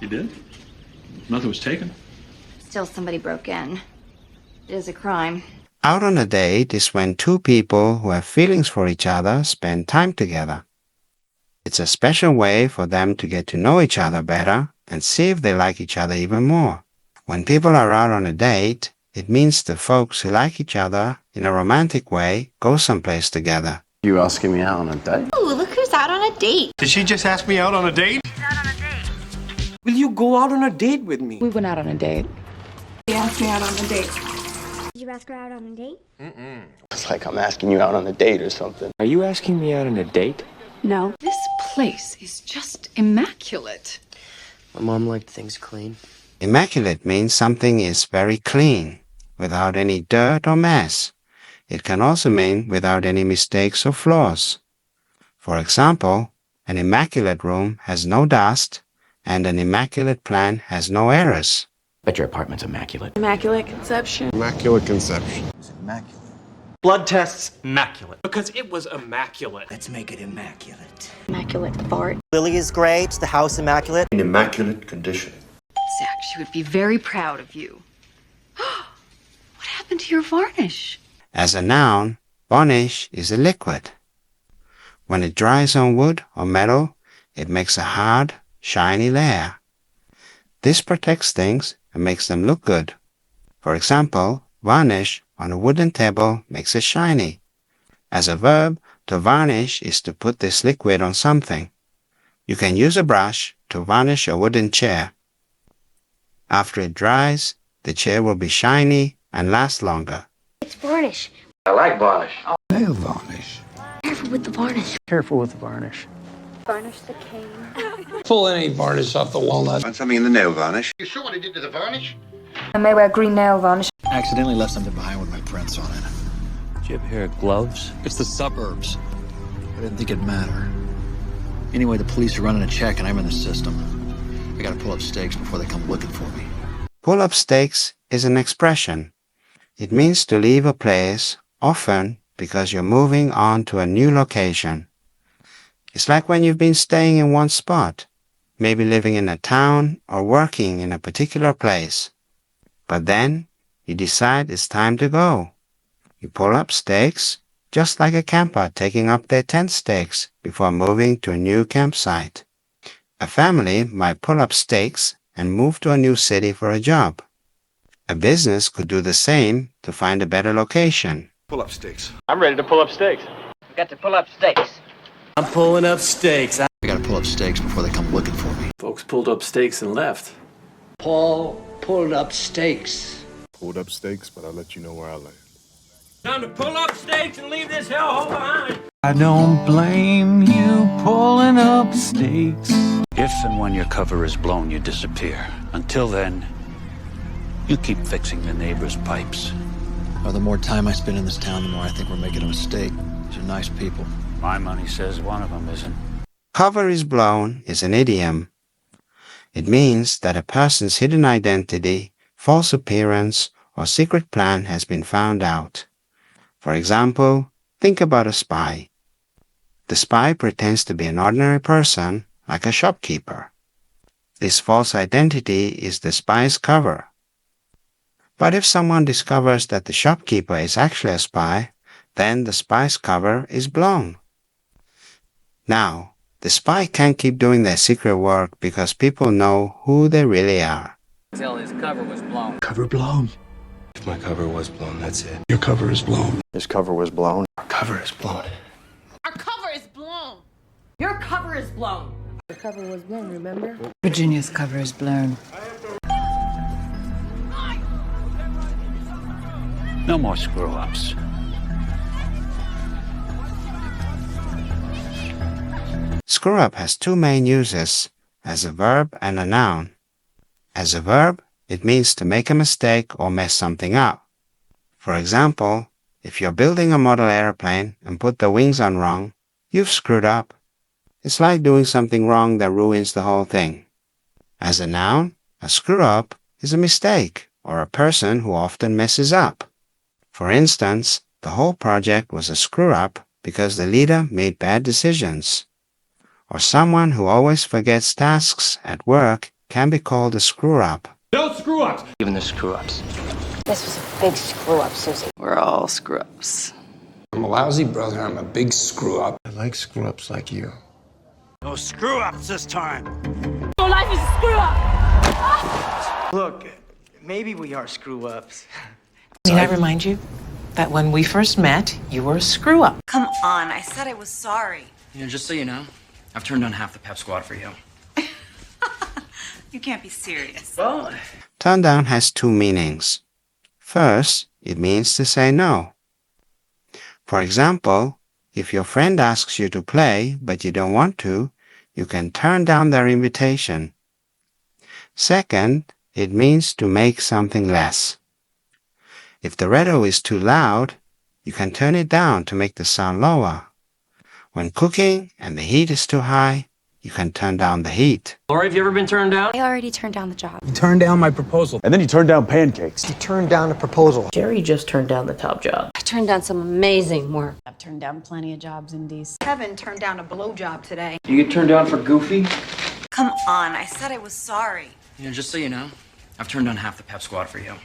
You did? Nothing was taken. Still, somebody broke in. It is a crime. Out on a date is when two people who have feelings for each other spend time together. It's a special way for them to get to know each other better and see if they like each other even more. When people are out on a date, it means the folks who like each other in a romantic way go someplace together. You asking me out on a date? Ooh, look who's out on a date. Did she just ask me out on a date? Will you go out on a date with me? We went out on a date. He asked me out on a date. Did you ask her out on a date? It's like I'm asking you out on a date or something. Are you asking me out on a date? No. This place is just immaculate. My mom liked things clean. Immaculate means something is very clean, without any dirt or mess. It can also mean without any mistakes or flaws. For example, an immaculate room has no dust, and an immaculate plant has no errors. Bet your apartment's immaculate. Immaculate conception. Immaculate conception. It's immaculate. Blood tests, immaculate. Because it was immaculate. Let's make it immaculate. Immaculate fart. Lily is great. The house immaculate. In immaculate condition. Zach, she would be very proud of you. What happened to your varnish? As a noun, varnish is a liquid. When it dries on wood or metal, it makes a hard, shiny layer. This protects things and makes them look good. For example, varnish on a wooden table makes it shiny. As a verb, to varnish is to put this liquid on something. You can use a brush to varnish a wooden chair. After it dries, the chair will be shiny and last longer. It's varnish. I like varnish. Nail varnish. Careful with the varnish. Careful with the varnish. Varnish the cane. Pull any varnish off the walnut. Find something in the nail varnish. You saw what he did to the varnish? I may wear green nail varnish. I accidentally left something behind with my prints on it. Did you have a pair of gloves? It's the suburbs. I didn't think it'd matter. Anyway, the police are running a check and I'm in the system. I gotta pull up stakes before they come looking for me. Pull up stakes is an expression. It means to leave a place, often because you're moving on to a new location. It's like when you've been staying in one spot, maybe living in a town or working in a particular place. But then you decide it's time to go. You pull up stakes, just like a camper taking up their tent stakes before moving to a new campsite. A family might pull up stakes and move to a new city for a job. A business could do the same to find a better location. Pull up stakes. I'm ready to pull up stakes. Got to pull up stakes. I'm pulling up stakes. I gotta pull up stakes before they come looking for me. Folks pulled up stakes and left. Paul pulled up stakes. Pulled up stakes, but I'll let you know where I land. Time to pull up stakes and leave this hellhole behind. I don't blame you pulling up stakes. If and when your cover is blown, you disappear. Until then, you keep fixing the neighbor's pipes. Well, the more time I spend in this town, the more I think we're making a mistake. These are nice people. My money says one of them isn't. Cover is blown is an idiom. It means that a person's hidden identity, false appearance, or secret plan has been found out. For example, think about a spy. The spy pretends to be an ordinary person, like a shopkeeper. This false identity is the spy's cover. But if someone discovers that the shopkeeper is actually a spy, then the spy's cover is blown. Now, the spy can't keep doing their secret work because people know who they really are. Until his cover was blown. Cover blown. If my cover was blown, that's it. Your cover is blown. His cover was blown. Our cover is blown. Our cover is blown. Your cover is blown. Your cover was blown, remember? Virginia's cover is blown. No more screw-ups. Screw up has two main uses, as a verb and a noun. As a verb, it means to make a mistake or mess something up. For example, if you're building a model airplane and put the wings on wrong, you've screwed up. It's like doing something wrong that ruins the whole thing. As a noun, a screw-up is a mistake or a person who often messes up. For instance, the whole project was a screw-up because the leader made bad decisions. Or someone who always forgets tasks at work can be called a screw-up. No screw-ups! Even the screw-ups. This was a big screw-up, Susie. We're all screw-ups. I'm a lousy brother. I'm a big screw-up. I like screw-ups like you. No screw-ups this time. Your life is a screw-up! Look, maybe we are screw-ups. Need I remind you that when we first met, you were a screw-up. Come on, I said I was sorry. Just so you know, I've turned down half the pep squad for you. You can't be serious. Well, Turn down has two meanings. First, it means to say no. For example, if your friend asks you to play but you don't want to, you can turn down their invitation. Second, it means to make something less. If the radio is too loud, you can turn it down to make the sound lower. When cooking and the heat is too high, you can turn down the heat. Laura, have you ever been turned down? I already turned down the job. You turned down my proposal. And then you turned down pancakes. You turned down a proposal. Jerry just turned down the top job. I turned down some amazing work. I've turned down plenty of jobs in DC. Kevin turned down a blowjob today. You get turned down for goofy? Come on, I said I was sorry. Just so you know, I've turned down half the pep squad for you.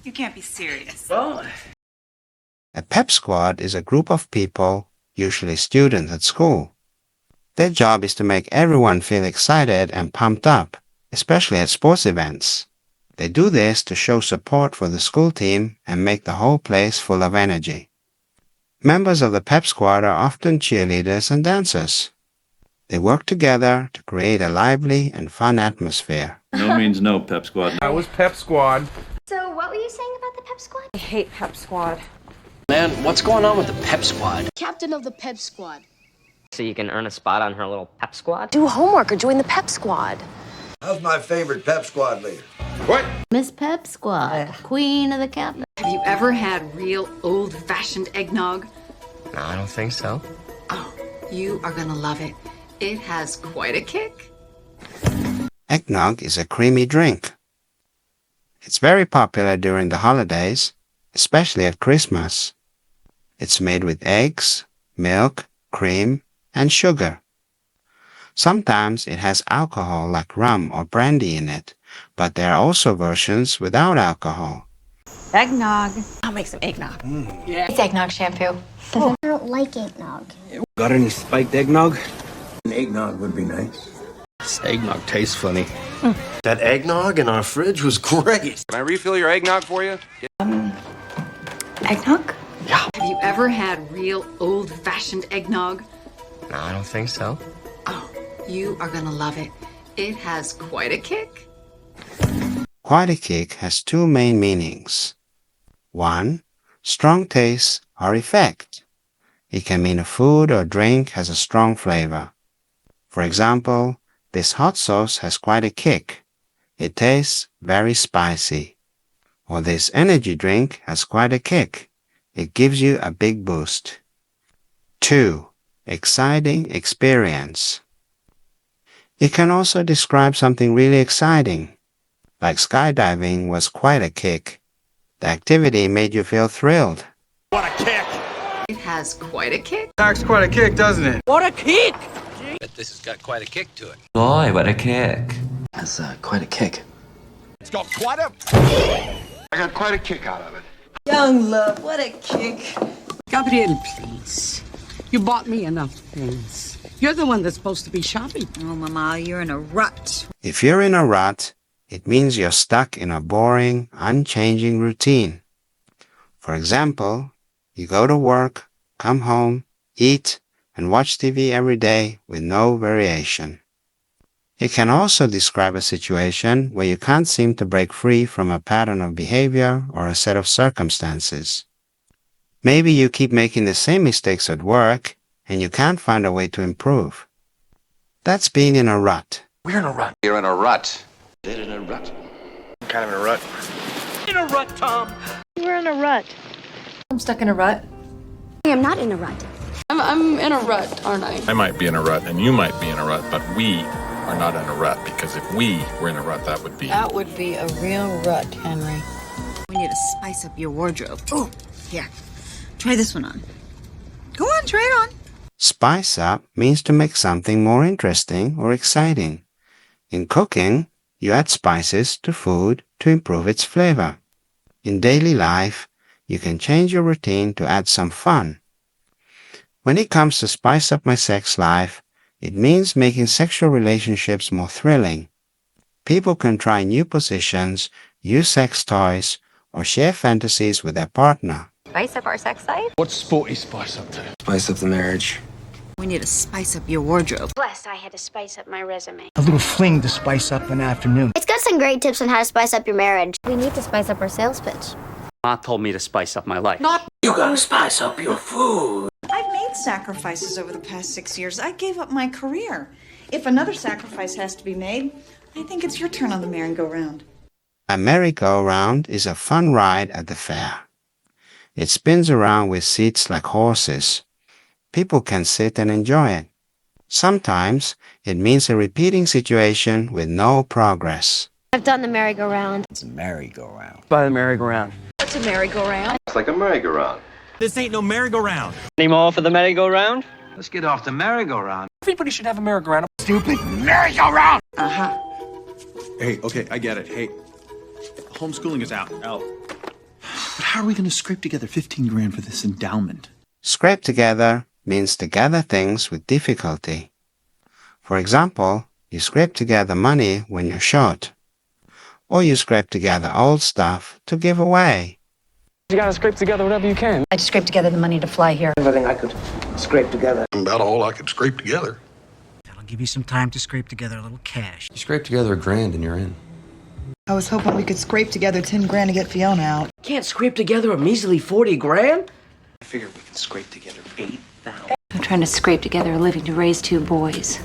You can't be serious. Well, A pep squad is a group of people, usually students at school. Their job is to make everyone feel excited and pumped up, especially at sports events. They do this to show support for the school team and make the whole place full of energy. Members of the pep squad are often cheerleaders and dancers. They work together to create a lively and fun atmosphere. No means no, Pep Squad. I was pep squad. So what were you saying about the pep squad? I hate Pep Squad. Man, what's going on with the pep squad? Captain of the pep squad. So you can earn a spot on her little pep squad? Do homework or join the pep squad. How's my favorite pep squad leader? Miss Pep Squad, queen of the cabinet. Have you ever had real old-fashioned eggnog? No, I don't think so. Oh, you are gonna love it. It has quite a kick. Eggnog is a creamy drink. It's very popular during the holidays, especially at Christmas. It's made with eggs, milk, cream, and sugar. Sometimes it has alcohol like rum or brandy in it, but there are also versions without alcohol. Eggnog. I'll make some eggnog. Yeah. It's eggnog shampoo. I don't like eggnog. Got any spiked eggnog? An eggnog would be nice. This eggnog tastes funny. That eggnog in our fridge was great. Can I refill your eggnog for you? Eggnog? Yeah. Have you ever had real old-fashioned eggnog? No, I don't think so. Oh, you are gonna love it. It has quite a kick. Quite a kick has two main meanings. One, strong taste or effect. It can mean a food or drink has a strong flavor. For example, this hot sauce has quite a kick. It tastes very spicy. Or this energy drink has quite a kick. It gives you a big boost. 2. Exciting experience. It can also describe something really exciting. Like skydiving was quite a kick. The activity made you feel thrilled. What a kick! It has quite a kick. That's quite a kick, doesn't it? What a kick! But this has got quite a kick to it. Boy, what a kick. That's quite a kick. It's got quite a... I got quite a kick out of it. Young love, what a kick. Gabriel, please. You bought me enough things. You're the one that's supposed to be shopping. Oh, Mama, you're in a rut. If you're in a rut, it means you're stuck in a boring, unchanging routine. For example, you go to work, come home, eat, and watch TV every day with no variation. It can also describe a situation where you can't seem to break free from a pattern of behavior or a set of circumstances. Maybe you keep making the same mistakes at work and you can't find a way to improve. That's being in a rut. We're in a rut. You're in a rut. They're in a rut. I'm kind of in a rut. In a rut, Tom! We're in a rut. I'm stuck in a rut. I'm not in a rut. I'm in a rut, aren't I? I might be in a rut, and you might be in a rut, but we are not in a rut, because if we were in a rut, that would be... That would be a real rut, Henry. We need to spice up your wardrobe. Oh, here. Try this one on. Go on, try it on. Spice up means to make something more interesting or exciting. In cooking, you add spices to food to improve its flavor. In daily life, you can change your routine to add some fun. When it comes to spice up my sex life, it means making sexual relationships more thrilling. People can try new positions, use sex toys, or share fantasies with their partner. Spice up our sex life? What's sporty spice up to? Spice up the marriage. We need to spice up your wardrobe. Bless, I had to spice up my resume. A little fling to spice up an afternoon. It's got some great tips on how to spice up your marriage. We need to spice up our sales pitch. Ma told me to spice up my life. You gotta spice up your food. I've made sacrifices over the past 6 years. I gave up my career. If another sacrifice has to be made, I think it's your turn on the merry-go-round. A merry-go-round is a fun ride at the fair. It spins around with seats like horses. People can sit and enjoy it. Sometimes it means a repeating situation with no progress. I've done the merry-go-round. It's a merry-go-round. By the merry-go-round. What's a merry-go-round? It's like a merry-go-round. This ain't no merry-go-round. Any more for the merry-go-round? Let's get off the merry-go-round. Everybody should have a merry-go-round. Stupid merry-go-round! Uh-huh. Hey, okay, I get it. Hey, homeschooling is out. But how are we going to scrape together 15 grand for this endowment? Scrape together means to gather things with difficulty. For example, you scrape together money when you're short. Or you scrape together old stuff to give away. You gotta scrape together whatever you can. I just scraped together the money to fly here. Everything I could scrape together. About all I could scrape together. That'll give you some time to scrape together a little cash. You scrape together $1,000 and you're in. I was hoping we could scrape together 10 grand to get Fiona out. Can't scrape together a measly 40 grand? I figured we could scrape together 8,000. I'm trying to scrape together a living to raise 2 boys.